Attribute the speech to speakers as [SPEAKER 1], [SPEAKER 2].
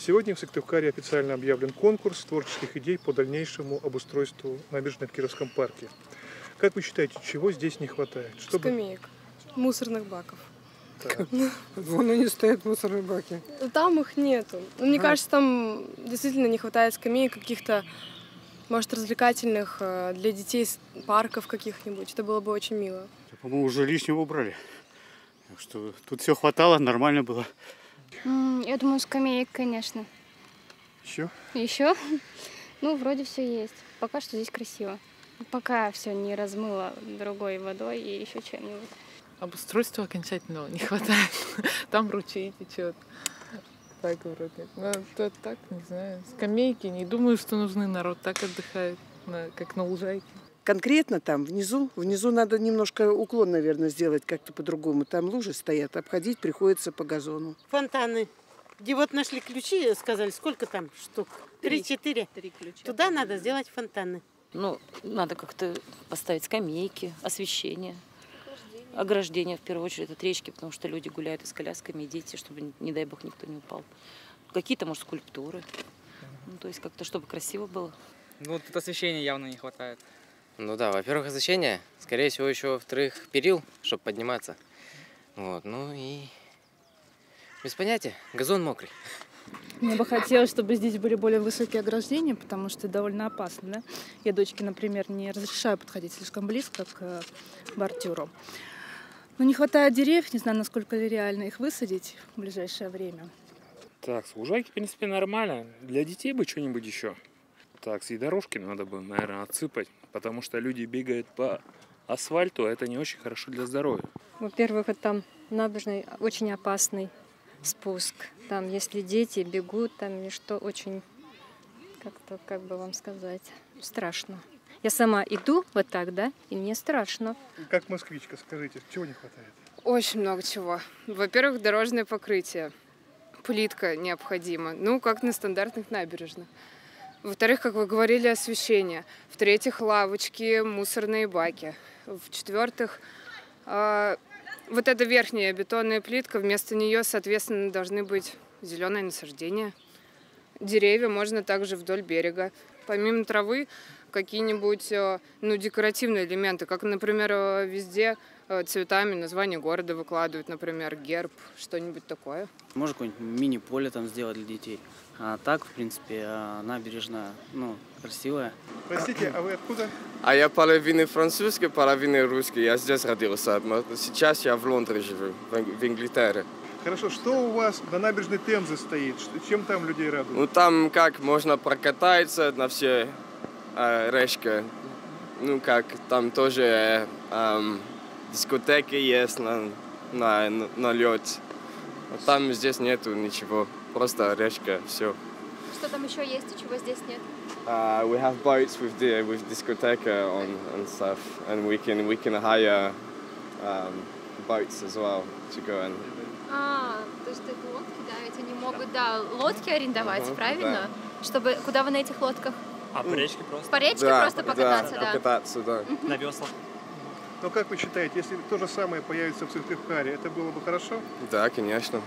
[SPEAKER 1] Сегодня в Сыктывкаре официально объявлен конкурс творческих идей по дальнейшему обустройству набережной в Кировском парке. Как вы считаете, чего здесь не хватает?
[SPEAKER 2] Скамеек, мусорных баков.
[SPEAKER 3] Вон они стоят, мусорные баки.
[SPEAKER 2] Там их нету. Мне кажется, там действительно не хватает скамеек каких-то, может, развлекательных для детей парков каких-нибудь. Это было бы очень мило.
[SPEAKER 4] По-моему, уже лишнего убрали. Так что тут все хватало, нормально было.
[SPEAKER 5] Я думаю, скамеек, конечно.
[SPEAKER 1] Еще?
[SPEAKER 5] Еще? Ну, вроде все есть. Пока что здесь красиво. Пока все не размыло другой водой и еще чем-нибудь.
[SPEAKER 6] Обустройства окончательного не хватает. Там ручей течет. Так вроде. Ну, это так, не знаю. Скамейки, не думаю, что нужны. Народ так отдыхает, как на лужайке.
[SPEAKER 3] Конкретно там, внизу надо немножко уклон, наверное, сделать как-то по-другому. Там лужи стоят, обходить приходится по газону.
[SPEAKER 7] Фонтаны. Где вот нашли ключи, сказали, сколько там штук? 3-4. 3 ключа. Туда надо сделать фонтаны.
[SPEAKER 8] Ну, надо как-то поставить скамейки, освещение. Ограждение, в первую очередь, от речки, потому что люди гуляют и с колясками, и дети, чтобы, не дай бог, никто не упал. Какие-то, может, скульптуры. Ну, то есть как-то, чтобы красиво было.
[SPEAKER 9] Ну, тут освещения явно не хватает.
[SPEAKER 10] Ну да, во-первых, освещение. Скорее всего, еще, во-вторых, перил, чтобы подниматься. Вот, ну и... Без понятия. Газон мокрый.
[SPEAKER 11] Мне бы хотелось, чтобы здесь были более высокие ограждения, потому что довольно опасно, да? Я дочке, например, не разрешаю подходить слишком близко к бордюру. Но не хватает деревьев, не знаю, насколько реально их высадить в ближайшее время.
[SPEAKER 12] Так, с лужайки, в принципе, нормально. Для детей бы что-нибудь еще. Так, и дорожки надо бы, наверное, отсыпать, потому что люди бегают по асфальту, а это не очень хорошо для здоровья.
[SPEAKER 13] Во-первых, там набережной очень опасный спуск. Там, если дети бегут, там и что очень, как-то, как бы вам сказать, страшно. Я сама иду вот так, да, и мне страшно.
[SPEAKER 1] Как москвичка, скажите, чего не хватает?
[SPEAKER 2] Очень много чего. Во-первых, дорожное покрытие. Плитка необходима. Ну, как на стандартных набережных. Во-вторых, как вы говорили, освещение. В-третьих, лавочки, мусорные баки. В-четвертых, вот эта верхняя бетонная плитка, вместо нее, соответственно, должны быть зеленые насаждения. Деревья можно также вдоль берега. Помимо травы, какие-нибудь декоративные элементы, как, например, везде цветами название города выкладывают, например, герб, что-нибудь такое.
[SPEAKER 9] Можно какое-нибудь мини-поле там сделать для детей. А так, в принципе, набережная, красивая.
[SPEAKER 1] Простите, а вы откуда?
[SPEAKER 14] А я половина французский, половина русский. Я здесь родился. Сейчас я в Лондоне живу, в Англии.
[SPEAKER 1] Хорошо, что у вас на набережной Темзы стоит? Чем там людей радуют?
[SPEAKER 14] Ну, там как можно прокататься на все речки. Ну, как там тоже дискотеки есть на лед. Там здесь нету ничего, просто речка, все.
[SPEAKER 5] Что там еще есть и чего здесь нет?
[SPEAKER 14] We have boats with discotheca on and stuff, and we can hire boats as well to go and.
[SPEAKER 5] То есть это лодки, да, ведь они могут, лодки арендовать, правильно? Да. Чтобы куда вы на этих лодках?
[SPEAKER 9] По речке просто.
[SPEAKER 5] По речке просто покататься, да.
[SPEAKER 14] Покататься, да.
[SPEAKER 9] На веслах.
[SPEAKER 1] Но как вы считаете, если то же самое появится в Сыктывкаре, это было бы хорошо?
[SPEAKER 14] Да, конечно.